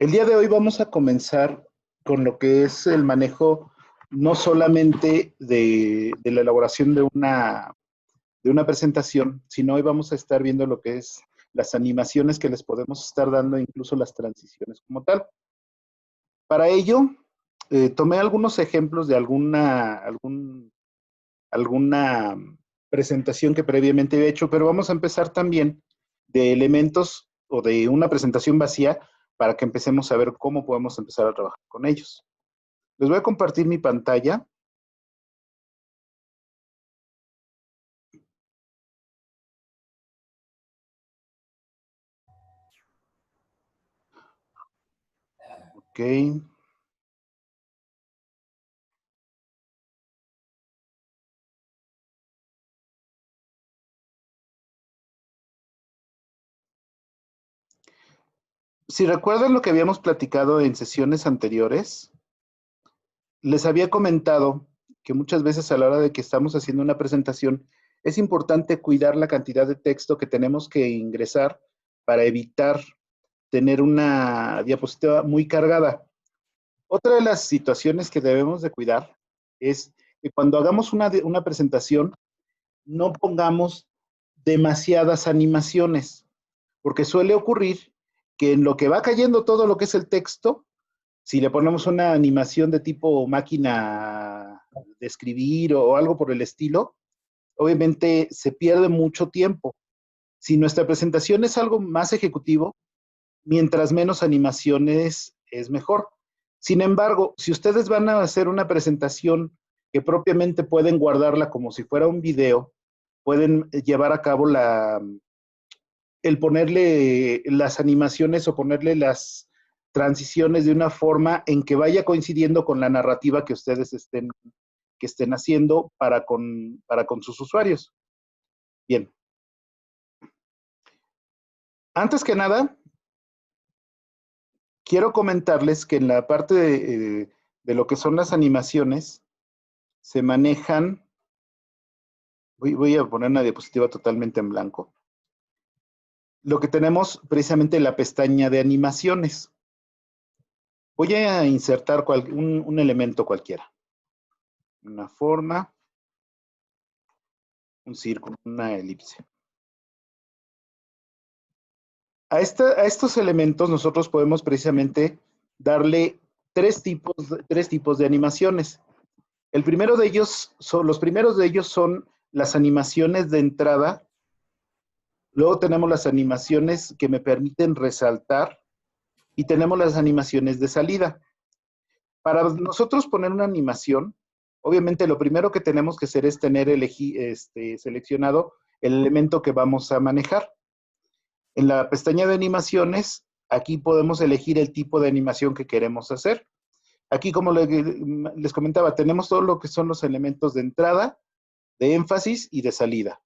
El día de hoy vamos a comenzar con lo que es el manejo no solamente de la elaboración de una presentación, sino hoy vamos a estar viendo lo que es las animaciones que les podemos estar dando, incluso las transiciones como tal. Para ello, tomé algunos ejemplos de alguna presentación que previamente había hecho, pero vamos a empezar también de elementos o de una presentación vacía para que empecemos a ver cómo podemos empezar a trabajar con ellos. Les voy a compartir mi pantalla. Ok. Si recuerdan lo que habíamos platicado en sesiones anteriores, les había comentado que muchas veces a la hora de que estamos haciendo una presentación, es importante cuidar la cantidad de texto que tenemos que ingresar para evitar tener una diapositiva muy cargada. Otra de las situaciones que debemos de cuidar es que cuando hagamos una presentación, no pongamos demasiadas animaciones, porque suele ocurrir que en lo que va cayendo todo lo que es el texto, si le ponemos una animación de tipo máquina de escribir o algo por el estilo, obviamente se pierde mucho tiempo. Si nuestra presentación es algo más ejecutivo, mientras menos animaciones es mejor. Sin embargo, si ustedes van a hacer una presentación que propiamente pueden guardarla como si fuera un video, pueden llevar a cabo el ponerle las animaciones o ponerle las transiciones de una forma en que vaya coincidiendo con la narrativa que ustedes estén haciendo para con sus usuarios. Bien. Antes que nada, quiero comentarles que en la parte de lo que son las animaciones, se manejan, voy a poner una diapositiva totalmente en blanco, lo que tenemos precisamente la pestaña de animaciones. Voy a insertar un elemento cualquiera, una forma, un círculo, una elipse. A estos elementos nosotros podemos precisamente darle tres tipos de animaciones. Los primeros de ellos son las animaciones de entrada. Luego tenemos las animaciones que me permiten resaltar y tenemos las animaciones de salida. Para nosotros poner una animación, obviamente lo primero que tenemos que hacer es tener seleccionado el elemento que vamos a manejar. En la pestaña de animaciones, aquí podemos elegir el tipo de animación que queremos hacer. Aquí, como les comentaba, tenemos todo lo que son los elementos de entrada, de énfasis y de salida.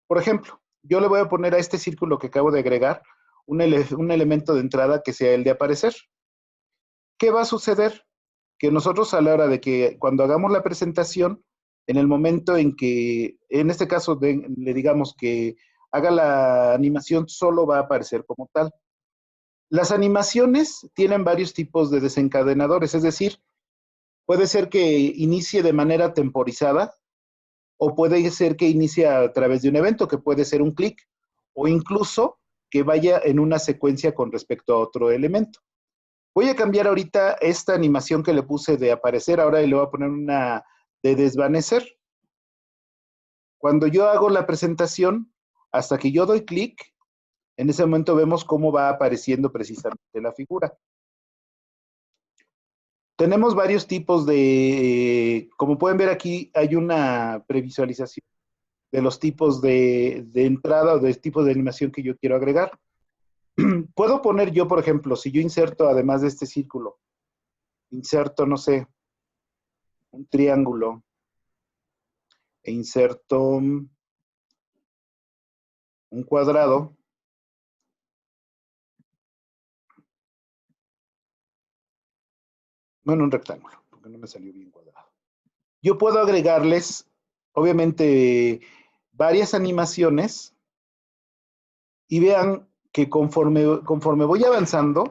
Por ejemplo, yo le voy a poner a este círculo que acabo de agregar un elemento de entrada que sea el de aparecer. ¿Qué va a suceder? Que nosotros a la hora de que cuando hagamos la presentación, en el momento en que, en este caso, le digamos que haga la animación, solo va a aparecer como tal. Las animaciones tienen varios tipos de desencadenadores, es decir, puede ser que inicie de manera temporizada o puede ser que inicie a través de un evento, que puede ser un clic, o incluso que vaya en una secuencia con respecto a otro elemento. Voy a cambiar ahorita esta animación que le puse de aparecer, ahora le voy a poner una de desvanecer. Cuando yo hago la presentación, hasta que yo doy clic, en ese momento vemos cómo va apareciendo precisamente la figura. Tenemos varios tipos como pueden ver aquí, hay una previsualización de los tipos de entrada o de tipos de animación que yo quiero agregar. Puedo poner yo, por ejemplo, si yo inserto, además de este círculo, inserto, no sé, un triángulo e inserto un cuadrado, bueno, un rectángulo, porque no me salió bien cuadrado. Yo puedo agregarles, obviamente, varias animaciones y vean que conforme voy avanzando,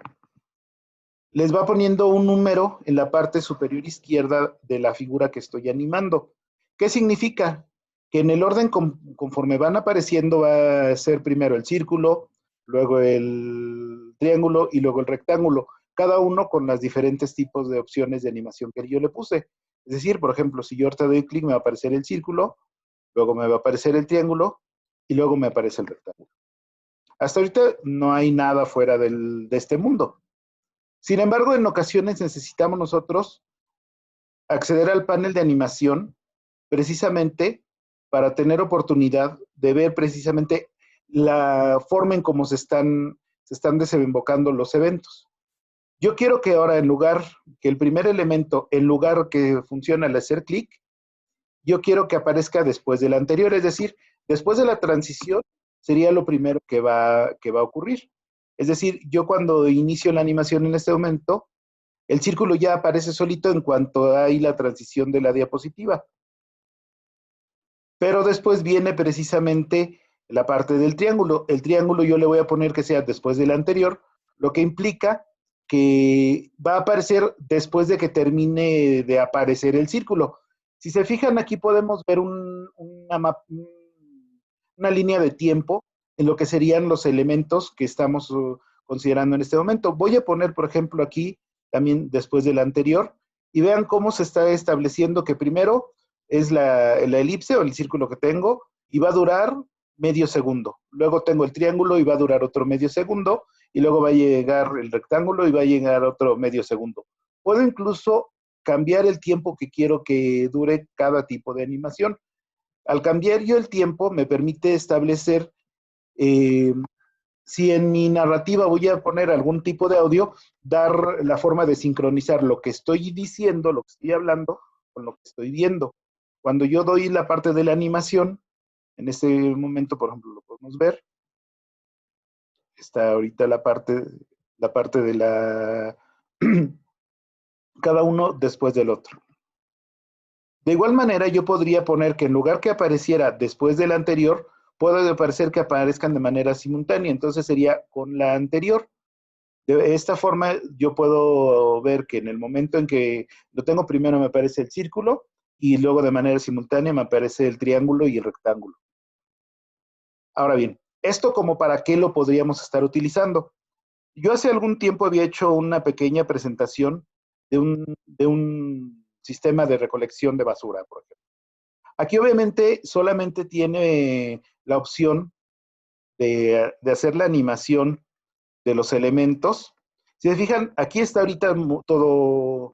les va poniendo un número en la parte superior izquierda de la figura que estoy animando. ¿Qué significa? Que en el orden conforme van apareciendo va a ser primero el círculo, luego el triángulo y luego el rectángulo, cada uno con los diferentes tipos de opciones de animación que yo le puse. Es decir, por ejemplo, si yo ahorita doy clic me va a aparecer el círculo, luego me va a aparecer el triángulo y luego me aparece el rectángulo. Hasta ahorita no hay nada fuera de este mundo. Sin embargo, en ocasiones necesitamos nosotros acceder al panel de animación precisamente para tener oportunidad de ver precisamente la forma en cómo se están desembocando los eventos. Yo quiero que ahora en lugar, que el primer elemento, en lugar que funcione al hacer clic, yo quiero que aparezca después del anterior, es decir, después de la transición sería lo primero que va a ocurrir. Es decir, yo cuando inicio la animación en este momento, el círculo ya aparece solito en cuanto hay la transición de la diapositiva. Pero después viene precisamente la parte del triángulo. El triángulo yo le voy a poner que sea después del anterior, lo que implica que va a aparecer después de que termine de aparecer el círculo. Si se fijan, aquí podemos ver una línea de tiempo en lo que serían los elementos que estamos considerando en este momento. Voy a poner, por ejemplo, aquí también después del anterior y vean cómo se está estableciendo que primero es la elipse o el círculo que tengo y va a durar medio segundo. Luego tengo el triángulo y va a durar otro medio segundo y luego va a llegar el rectángulo y va a llegar otro medio segundo. Puedo incluso cambiar el tiempo que quiero que dure cada tipo de animación. Al cambiar yo el tiempo me permite establecer eh, si en mi narrativa voy a poner algún tipo de audio, dar la forma de sincronizar lo que estoy diciendo, lo que estoy hablando, con lo que estoy viendo. Cuando yo doy la parte de la animación, en este momento, por ejemplo, lo podemos ver, está ahorita la parte de la cada uno después del otro. De igual manera, yo podría poner que en lugar que apareciera después del anterior, puede aparecer que aparezcan de manera simultánea, entonces sería con la anterior. De esta forma, yo puedo ver que en el momento en que lo tengo, primero me aparece el círculo y luego de manera simultánea me aparece el triángulo y el rectángulo. Ahora bien, ¿esto como para qué lo podríamos estar utilizando? Yo hace algún tiempo había hecho una pequeña presentación de un sistema de recolección de basura, por ejemplo. Aquí obviamente solamente tiene la opción de hacer la animación de los elementos. Si se fijan, aquí está ahorita todo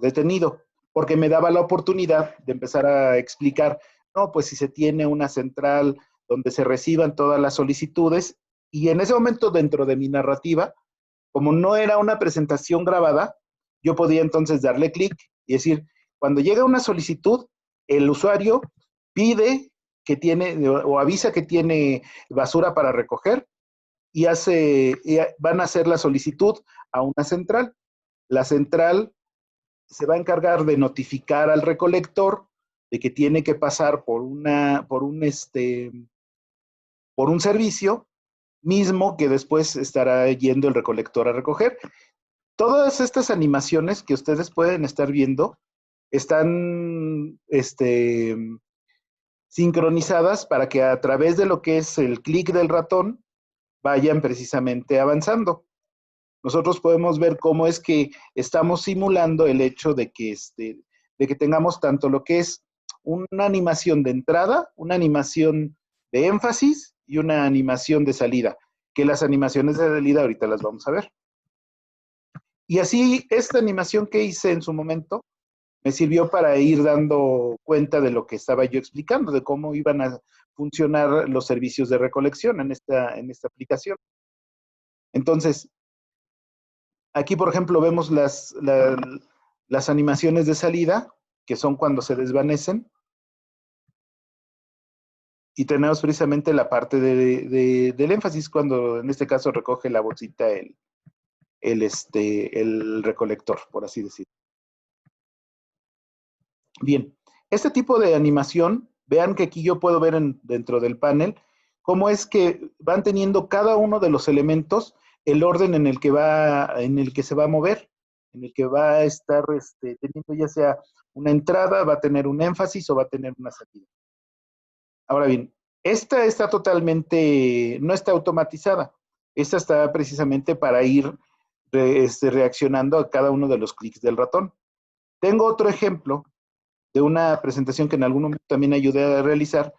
detenido, porque me daba la oportunidad de empezar a explicar, no, pues si se tiene una central donde se reciban todas las solicitudes, y en ese momento dentro de mi narrativa, como no era una presentación grabada, yo podía entonces darle clic y decir, cuando llega una solicitud, el usuario pide que tiene o avisa que tiene basura para recoger y van a hacer la solicitud a una central. La central se va a encargar de notificar al recolector de que tiene que pasar por un servicio mismo que después estará yendo el recolector a recoger. Todas estas animaciones que ustedes pueden estar viendo están sincronizadas para que a través de lo que es el clic del ratón vayan precisamente avanzando. Nosotros podemos ver cómo es que estamos simulando el hecho de que tengamos tanto lo que es una animación de entrada, una animación de énfasis y una animación de salida, que las animaciones de salida ahorita las vamos a ver. Y así, esta animación que hice en su momento me sirvió para ir dando cuenta de lo que estaba yo explicando, de cómo iban a funcionar los servicios de recolección en esta aplicación. Entonces, aquí, por ejemplo, vemos las animaciones de salida, que son cuando se desvanecen, y tenemos precisamente la parte del énfasis, cuando en este caso recoge la bolsita el recolector, por así decirlo. Bien, este tipo de animación, vean que aquí yo puedo ver dentro del panel cómo es que van teniendo cada uno de los elementos el orden en el que se va a mover, en el que va a estar teniendo ya sea una entrada, va a tener un énfasis o va a tener una salida. Ahora bien, esta está totalmente, no está automatizada. Esta está precisamente para ir reaccionando a cada uno de los clics del ratón. Tengo otro ejemplo de una presentación que en algún momento también ayudé a realizar,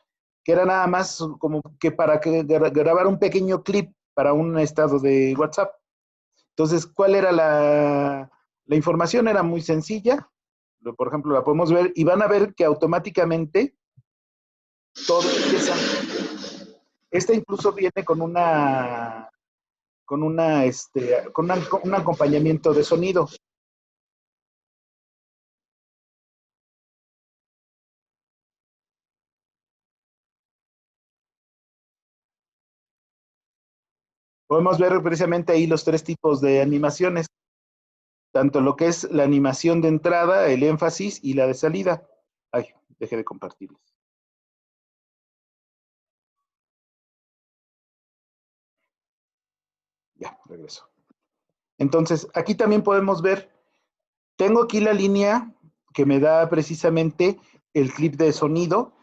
que era nada más como que para grabar un pequeño clip para un estado de WhatsApp. Entonces, ¿cuál era la información? Era muy sencilla. Por ejemplo, la podemos ver y van a ver que automáticamente todo empieza. Esta incluso viene con un acompañamiento de sonido. Podemos ver precisamente ahí los tres tipos de animaciones, tanto lo que es la animación de entrada, el énfasis y la de salida. Ay, dejé de compartirles. Ya, regreso. Entonces, aquí también podemos ver, tengo aquí la línea que me da precisamente el clip de sonido.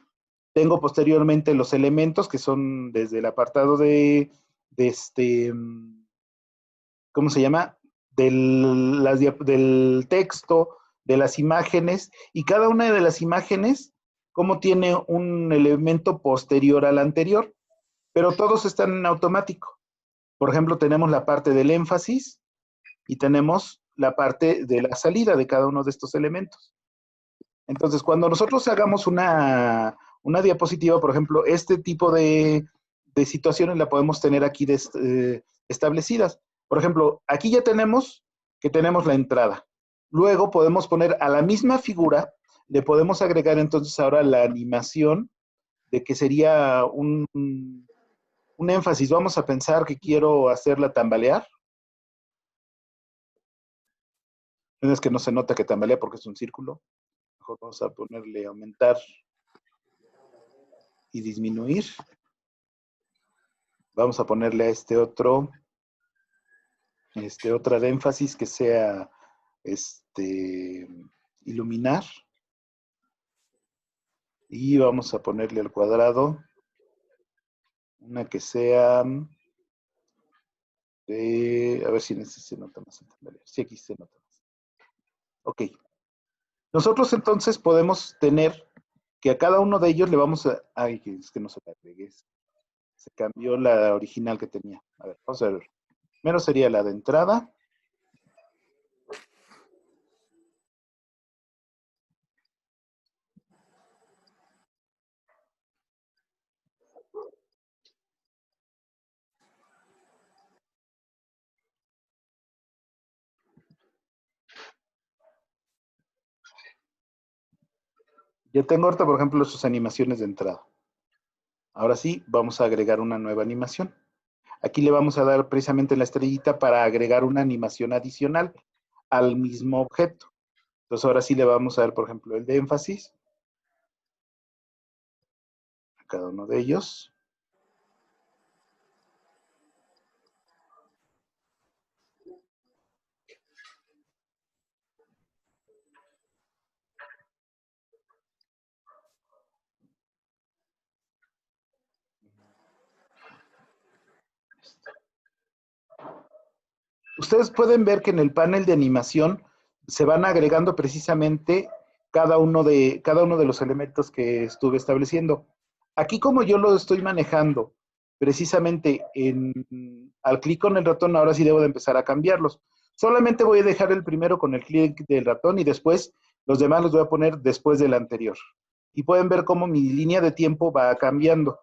Tengo posteriormente los elementos que son desde el apartado de ¿cómo se llama? Del texto, de las imágenes, y cada una de las imágenes, como tiene un elemento posterior al anterior, pero todos están en automático. Por ejemplo, tenemos la parte del énfasis y tenemos la parte de la salida de cada uno de estos elementos. Entonces, cuando nosotros hagamos una diapositiva, por ejemplo, este tipo de situaciones la podemos tener aquí establecidas. Por ejemplo, aquí ya tenemos que tenemos la entrada. Luego podemos poner a la misma figura, le podemos agregar entonces ahora la animación de que sería un énfasis. Vamos a pensar que quiero hacerla tambalear. Es que no se nota que tambalea porque es un círculo. Mejor vamos a ponerle aumentar y disminuir. Vamos a ponerle a otra de énfasis que sea iluminar. Y vamos a ponerle al cuadrado una que sea a ver si en este se nota más. Sí, aquí se nota más. Ok. Nosotros entonces podemos tener que a cada uno de ellos le vamos a... Ay, es que no se la agregué. Se cambió la original que tenía. A ver, vamos a ver. Primero sería la de entrada. Ya tengo ahorita, por ejemplo, sus animaciones de entrada. Ahora sí, vamos a agregar una nueva animación. Aquí le vamos a dar precisamente la estrellita para agregar una animación adicional al mismo objeto. Entonces ahora sí le vamos a dar, por ejemplo, el de énfasis a cada uno de ellos. Ustedes pueden ver que en el panel de animación se van agregando precisamente cada uno de los elementos que estuve estableciendo. Aquí como yo lo estoy manejando precisamente al clic con el ratón, ahora sí debo de empezar a cambiarlos. Solamente voy a dejar el primero con el clic del ratón y después los demás los voy a poner después del anterior. Y pueden ver cómo mi línea de tiempo va cambiando.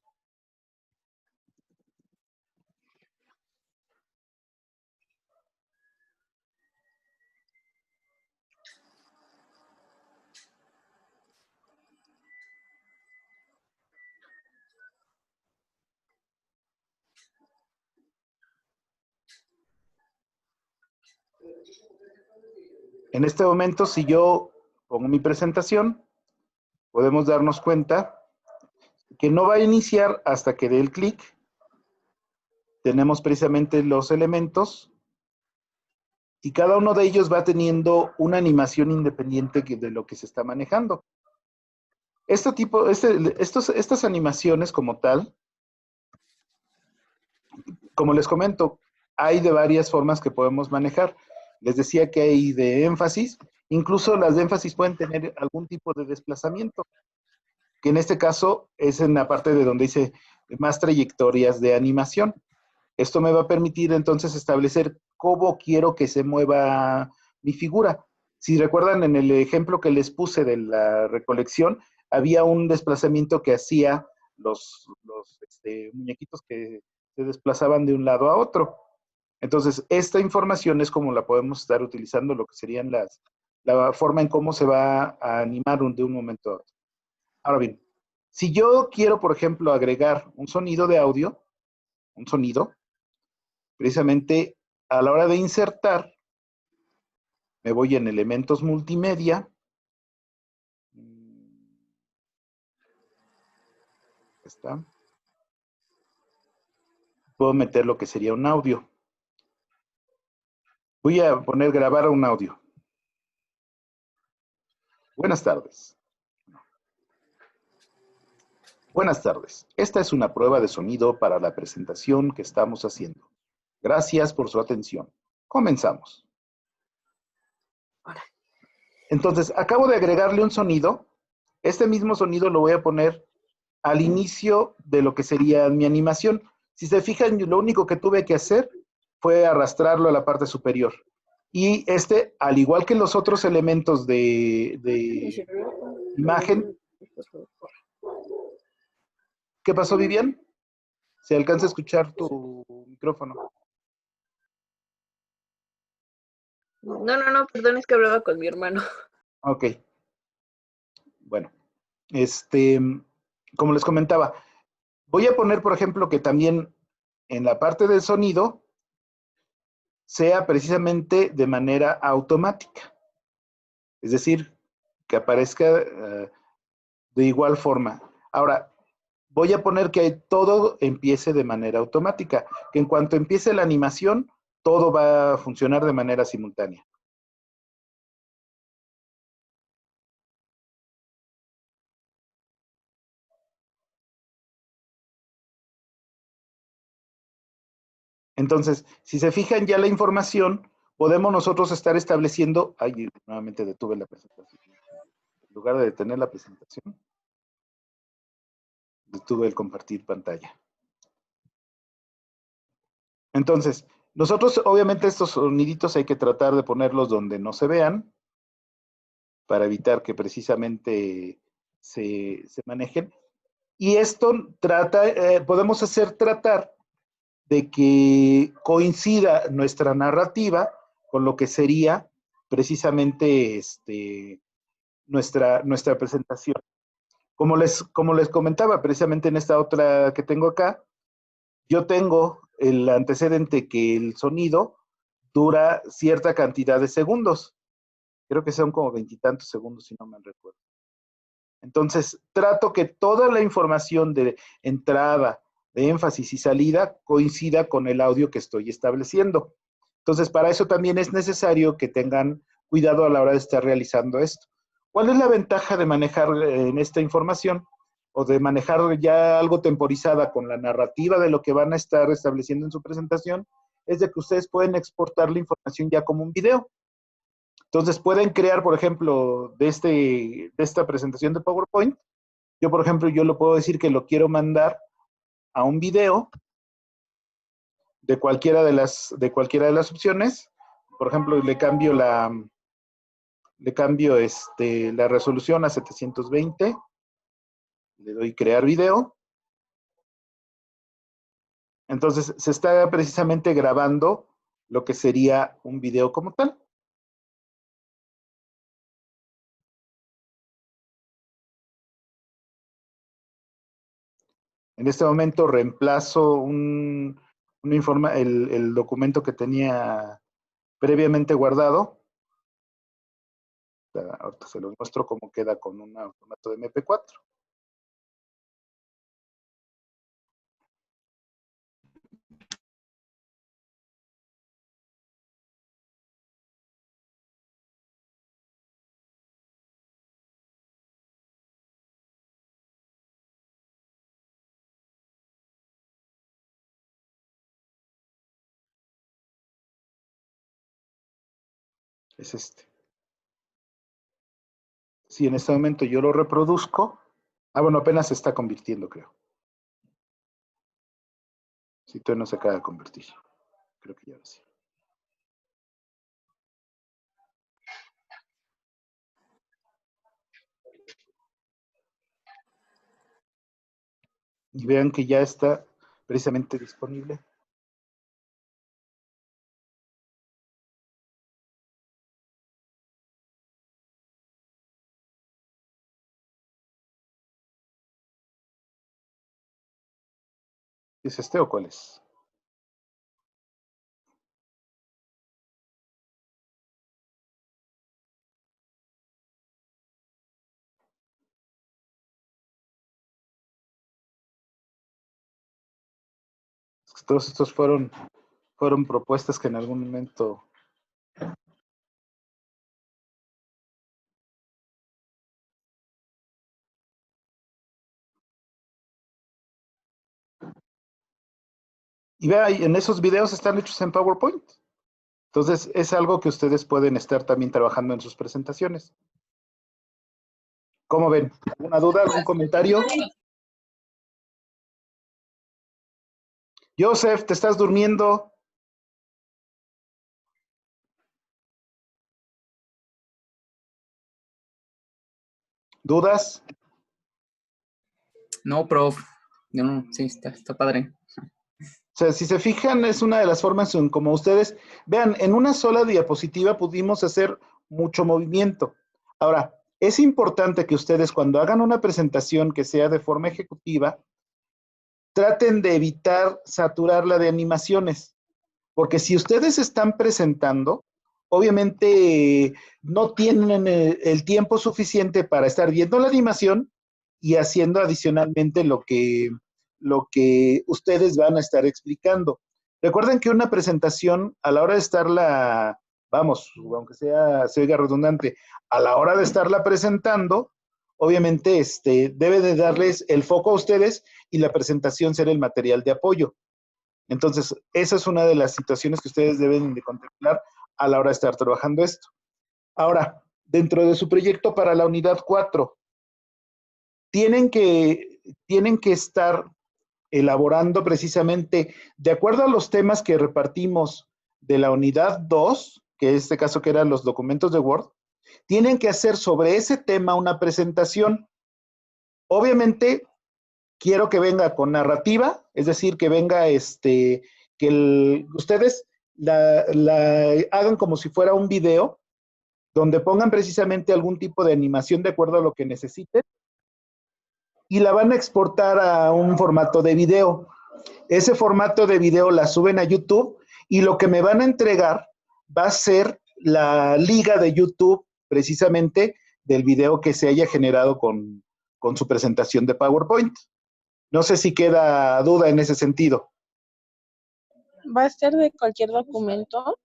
En este momento, si yo pongo mi presentación, podemos darnos cuenta que no va a iniciar hasta que dé el clic tenemos precisamente los elementos y cada uno de ellos va teniendo una animación independiente de lo que se está manejando. Estas animaciones como tal, como les comento, hay de varias formas que podemos manejar. Les decía que hay de énfasis, incluso las de énfasis pueden tener algún tipo de desplazamiento, que en este caso es en la parte de donde dice más trayectorias de animación. Esto me va a permitir entonces establecer cómo quiero que se mueva mi figura. Si recuerdan en el ejemplo que les puse de la recolección, había un desplazamiento que hacía los muñequitos que se desplazaban de un lado a otro. Entonces, esta información es como la podemos estar utilizando, lo que serían la forma en cómo se va a animar de un momento a otro. Ahora bien, si yo quiero, por ejemplo, agregar un sonido de audio, un sonido, precisamente a la hora de insertar, me voy en elementos multimedia. Está. Puedo meter lo que sería un audio. Voy a poner grabar un audio. Buenas tardes. Buenas tardes. Esta es una prueba de sonido para la presentación que estamos haciendo. Gracias por su atención. Comenzamos. Entonces, acabo de agregarle un sonido. Este mismo sonido lo voy a poner al inicio de lo que sería mi animación. Si se fijan, lo único que tuve que hacer fue arrastrarlo a la parte superior. Y al igual que los otros elementos de imagen, ¿qué pasó, Vivian? ¿Se alcanza a escuchar tu micrófono? No, perdón, es que hablaba con mi hermano. Ok. Bueno, como les comentaba, voy a poner, por ejemplo, que también en la parte del sonido sea precisamente de manera automática. Es decir, que aparezca de igual forma. Ahora, voy a poner que todo empiece de manera automática, que en cuanto empiece la animación, todo va a funcionar de manera simultánea. Entonces, si se fijan ya la información, podemos nosotros estar estableciendo, ay, nuevamente detuve la presentación. En lugar de detener la presentación, detuve el compartir pantalla. Entonces, nosotros obviamente estos soniditos hay que tratar de ponerlos donde no se vean, para evitar que precisamente se manejen. Y esto podemos tratar de que coincida nuestra narrativa con lo que sería precisamente nuestra presentación. Como les comentaba, precisamente en esta otra que tengo acá, yo tengo el antecedente que el sonido dura cierta cantidad de segundos. Creo que son como 20 y tantos segundos, si no me recuerdo. Entonces, trato que toda la información de entrada, de énfasis y salida coincida con el audio que estoy estableciendo. Entonces, para eso también es necesario que tengan cuidado a la hora de estar realizando esto. ¿Cuál es la ventaja de manejar en esta información o de manejar ya algo temporizada con la narrativa de lo que van a estar estableciendo en su presentación? Es de que ustedes pueden exportar la información ya como un video. Entonces pueden crear, por ejemplo, de esta presentación de PowerPoint, yo, por ejemplo, yo lo puedo decir que lo quiero mandar a un video de cualquiera de las opciones. Por ejemplo, le cambio la resolución a 720, le doy crear video. Entonces se está precisamente grabando lo que sería un video como tal. En este momento reemplazo el documento que tenía previamente guardado. Ahorita se los muestro cómo queda con un formato de MP4. Es este. Si en este momento yo lo reproduzco, bueno, apenas se está convirtiendo, creo. Si todavía no se acaba de convertir. Creo que ya lo sé. Y vean que ya está precisamente disponible. ¿Es este o cuál es? Todos estos fueron propuestas que en algún momento y vea, en esos videos están hechos en PowerPoint. Entonces, es algo que ustedes pueden estar también trabajando en sus presentaciones. ¿Cómo ven? ¿Alguna duda? ¿Algún comentario? Joseph, ¿te estás durmiendo? ¿Dudas? No, prof. No, sí, está padre. O sea, si se fijan, es una de las formas en como ustedes, vean, en una sola diapositiva pudimos hacer mucho movimiento. Ahora, es importante que ustedes cuando hagan una presentación que sea de forma ejecutiva, traten de evitar saturarla de animaciones, porque si ustedes están presentando, obviamente no tienen el tiempo suficiente para estar viendo la animación y haciendo adicionalmente lo que ustedes van a estar explicando. Recuerden que una presentación, a la hora de estarla, vamos, aunque se oiga redundante, a la hora de estarla presentando, obviamente debe de darles el foco a ustedes y la presentación ser el material de apoyo. Entonces, esa es una de las situaciones que ustedes deben de contemplar a la hora de estar trabajando esto. Ahora, dentro de su proyecto para la unidad 4, tienen que estar elaborando precisamente, de acuerdo a los temas que repartimos de la unidad 2, que en este caso que eran los documentos de Word, tienen que hacer sobre ese tema una presentación. Obviamente, quiero que venga con narrativa, es decir, que venga ustedes la hagan como si fuera un video, donde pongan precisamente algún tipo de animación de acuerdo a lo que necesiten, y la van a exportar a un formato de video. Ese formato de video la suben a YouTube, y lo que me van a entregar va a ser la liga de YouTube, precisamente, del video que se haya generado con su presentación de PowerPoint. No sé si queda duda en ese sentido. ¿Va a ser de cualquier documento?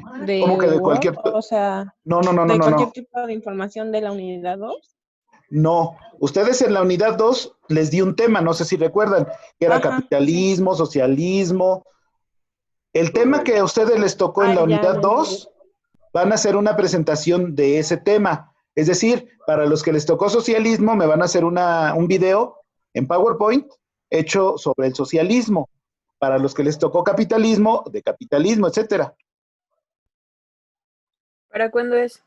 ¿Cómo que de Word, cualquier? o sea, No, de cualquier no. tipo de información de la unidad 2. No, ustedes en la unidad 2 les di un tema, no sé si recuerdan, que era Ajá. capitalismo, socialismo. El tema que a ustedes les tocó en la unidad 2 van a hacer una presentación de ese tema. Es decir, para los que les tocó socialismo, me van a hacer un video en PowerPoint hecho sobre el socialismo. Para los que les tocó capitalismo, de capitalismo, etcétera. ¿Para cuándo es?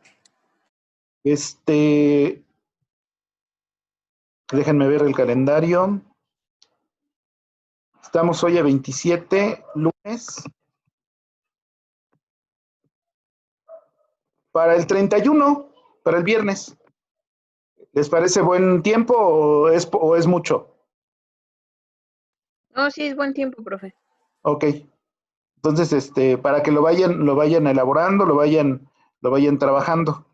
Déjenme ver el calendario. Estamos hoy a 27, lunes. Para el 31, para el viernes. ¿Les parece buen tiempo o es mucho? No, sí, es buen tiempo, profe. Ok. Entonces, para que lo vayan elaborando, lo vayan trabajando.